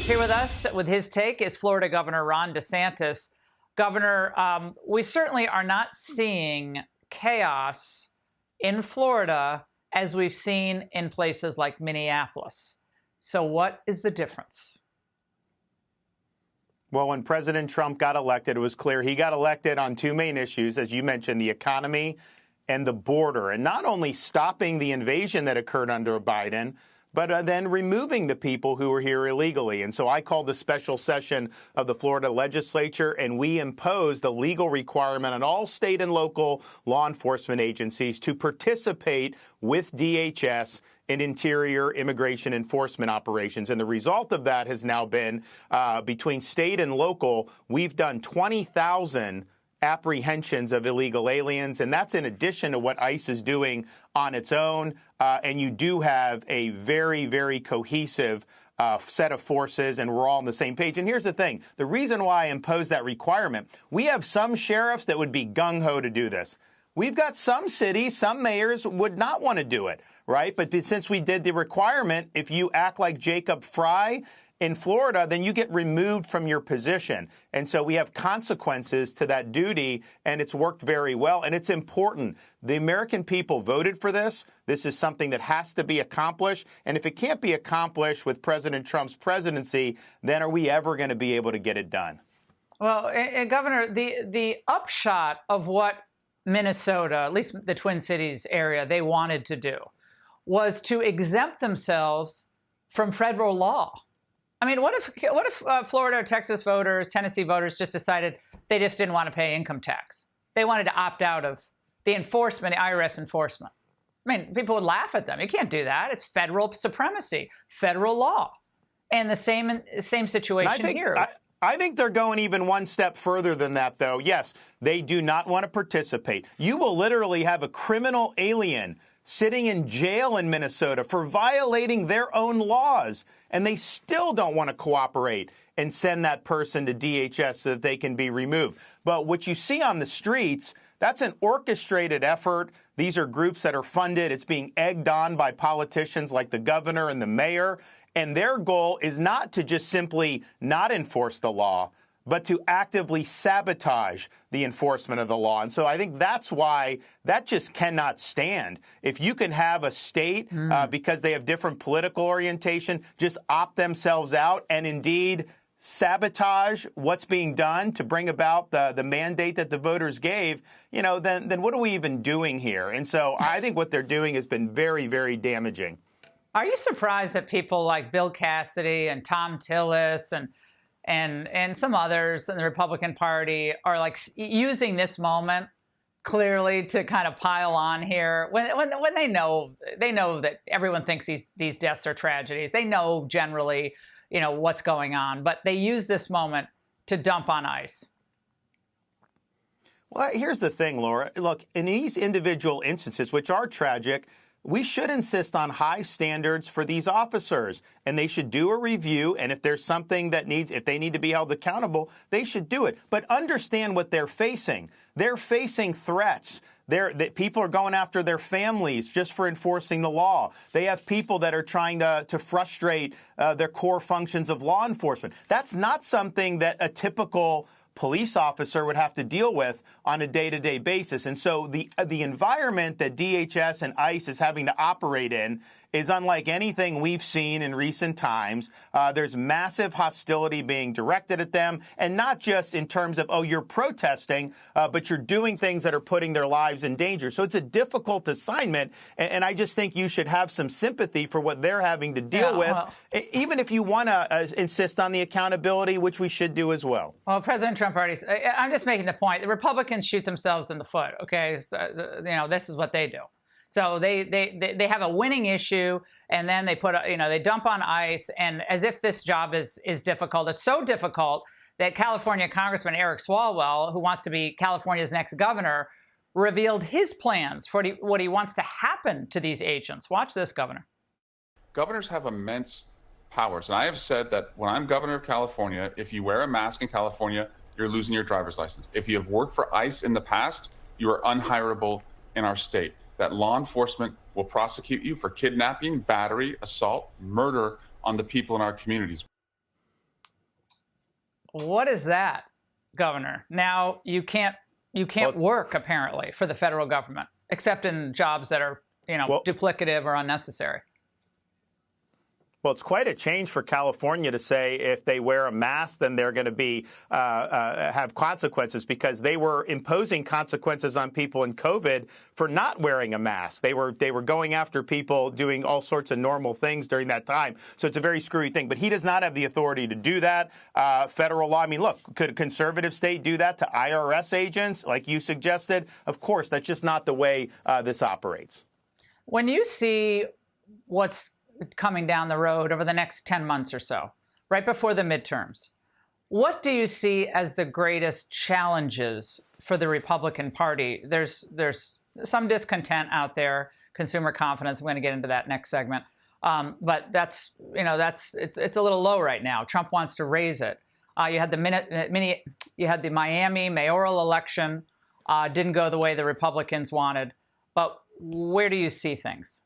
Here with us with his take is Florida Governor Ron DeSantis. Governor, we certainly are not seeing chaos in Florida as we've seen in places like Minneapolis. So what is the difference? Well, when President Trump got elected, it was clear he got elected on two main issues, as you mentioned, the economy and the border, and not only stopping the invasion that occurred under Biden, but then removing the people who were here illegally. And so I called a special session of the Florida legislature, and we imposed a legal requirement on all state and local law enforcement agencies to participate with DHS in interior immigration enforcement operations. And the result of that has now been, between state and local, we've done 20,000 apprehensions of illegal aliens, and that's in addition to what ICE is doing on its own. And you do have a very, very cohesive set of forces, and we're all on the same page. And here's the thing. The reason why I imposed that requirement, we have some sheriffs that would be gung-ho to do this. We've got some cities, some mayors would not want to do it, right? But since we did the requirement, if you act like Jacob Frey in Florida, then you get removed from your position. And so we have consequences to that duty, and it's worked very well. And it's important. The American people voted for this. This is something that has to be accomplished. And if it can't be accomplished with President Trump's presidency, then are we ever going to be able to get it done? Well, Governor, the upshot of what Minnesota, at least the Twin Cities area, they wanted to do was to exempt themselves from federal law. I mean, what if Florida or Texas voters, Tennessee voters just decided they just didn't want to pay income tax? They wanted to opt out of the enforcement, the IRS enforcement. I mean, people would laugh at them. You can't do that. It's federal supremacy, federal law. And the same situation here. I think they're going even one step further than that, though. Yes, they do not want to participate. You will literally have a criminal alien sitting in jail in Minnesota for violating their own laws, and they still don't want to cooperate and send that person to DHS so that they can be removed. But what you see on the streets, that's an orchestrated effort. These are groups that are funded. It's being egged on by politicians like the governor and the mayor. And their goal is not to just simply not enforce the law, but to actively sabotage the enforcement of the law. And so I think that's why that just cannot stand. If you can have a state, because they have different political orientation, just opt themselves out and indeed sabotage what's being done to bring about the mandate that the voters gave, then what are we even doing here? And so I think what they're doing has been very, very damaging. Are you surprised that people like Bill Cassidy and Tom Tillis and some others in the Republican Party are like using this moment clearly to kind of pile on here when they know that everyone thinks these deaths are tragedies. They know generally, what's going on, but they use this moment to dump on ICE. Well, here's the thing, Laura. Look, in these individual instances, which are tragic, we should insist on high standards for these officers, and they should do a review. And if there's something if they need to be held accountable, they should do it. But understand what they're facing. They're facing threats. People are going after their families just for enforcing the law. They have people that are trying to frustrate their core functions of law enforcement. That's not something that a typical police officer would have to deal with on a day-to-day basis. And so the environment that DHS and ICE is having to operate in is unlike anything we've seen in recent times. There's massive hostility being directed at them, and not just in terms of, you're protesting, but you're doing things that are putting their lives in danger. So it's a difficult assignment, and I just think you should have some sympathy for what they're having to deal with, even if you want to insist on the accountability, which we should do as well. Well, President Trump already, I'm just making the point, the Republicans shoot themselves in the foot, okay? So, this is what they do. So they have a winning issue, and then they they dump on ICE, and as if this job is difficult. It's so difficult that California Congressman Eric Swalwell, who wants to be California's next governor, revealed his plans for what he wants to happen to these agents. Watch this, Governor. Governors have immense powers, and I have said that when I'm governor of California, if you wear a mask in California, you're losing your driver's license. If you have worked for ICE in the past, you are unhireable in our state. That law enforcement will prosecute you for kidnapping, battery, assault, murder on the people in our communities. What is that, Governor? Now you can't work apparently for the federal government, except in jobs that are duplicative or unnecessary. Well, it's quite a change for California to say if they wear a mask, then they're going to be have consequences, because they were imposing consequences on people in COVID for not wearing a mask. They were going after people doing all sorts of normal things during that time. So it's a very screwy thing. But he does not have the authority to do that. Federal law. I mean, look, could a conservative state do that to IRS agents like you suggested? Of course, that's just not the way this operates. When you see what's coming down the road over the next 10 months or so, right before the midterms, what do you see as the greatest challenges for the Republican Party? There's some discontent out there, consumer confidence. I'm going to get into that next segment. But it's a little low right now. Trump wants to raise it. You had the Miami mayoral election, didn't go the way the Republicans wanted. But where do you see things?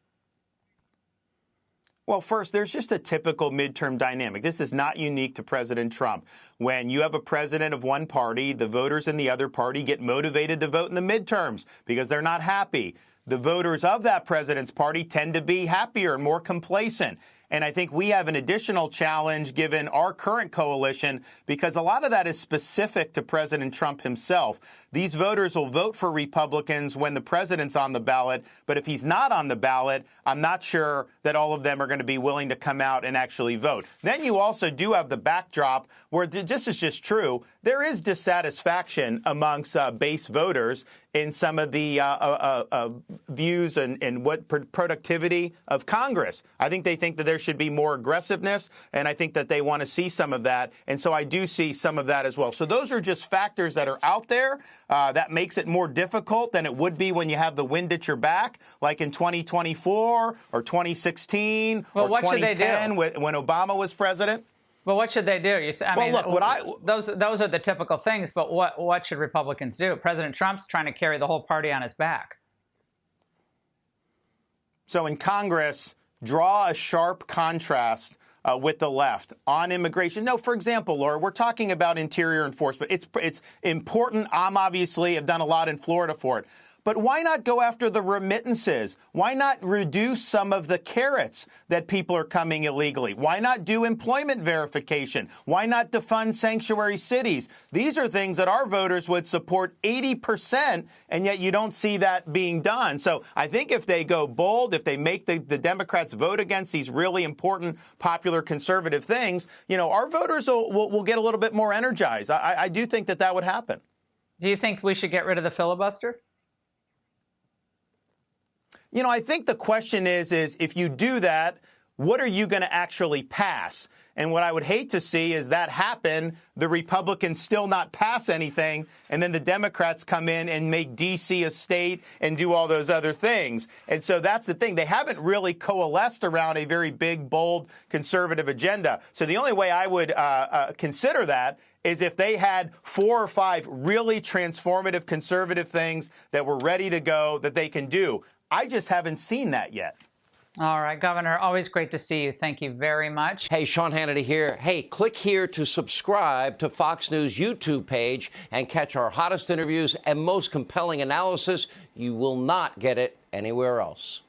Well, first, there's just a typical midterm dynamic. This is not unique to President Trump. When you have a president of one party, the voters in the other party get motivated to vote in the midterms because they're not happy. The voters of that president's party tend to be happier and more complacent. And I think we have an additional challenge given our current coalition, because a lot of that is specific to President Trump himself. These voters will vote for Republicans when the president's on the ballot. But if he's not on the ballot, I'm not sure that all of them are going to be willing to come out and actually vote. Then you also do have the backdrop where this is just true. There is dissatisfaction amongst base voters in some of the views and what productivity of Congress. I think they think that there should be more aggressiveness, and I think that they want to see some of that. And so I do see some of that as well. So those are just factors that are out there that makes it more difficult than it would be when you have the wind at your back, like in 2024 or 2016 or 2010 when Obama was president. Well, what should they do? Those are the typical things, but what should Republicans do? President Trump's trying to carry the whole party on his back. So in Congress, draw a sharp contrast with the left on immigration. No, for example, Laura, we're talking about interior enforcement. It's important. I've done a lot in Florida for it. But why not go after the remittances? Why not reduce some of the carrots that people are coming illegally? Why not do employment verification? Why not defund sanctuary cities? These are things that our voters would support 80%, and yet you don't see that being done. So I think if they go bold, if they make the Democrats vote against these really important, popular conservative things, our voters will get a little bit more energized. I do think that would happen. Do you think we should get rid of the filibuster? I think the question is if you do that, what are you going to actually pass? And what I would hate to see is that happen, the Republicans still not pass anything, and then the Democrats come in and make D.C. a state and do all those other things. And so that's the thing. They haven't really coalesced around a very big, bold, conservative agenda. So the only way I would consider that is if they had 4 or 5 really transformative conservative things that were ready to go that they can do. I just haven't seen that yet. All right, Governor, always great to see you. Thank you very much. Hey, Sean Hannity here. Hey, click here to subscribe to Fox News YouTube page and catch our hottest interviews and most compelling analysis. You will not get it anywhere else.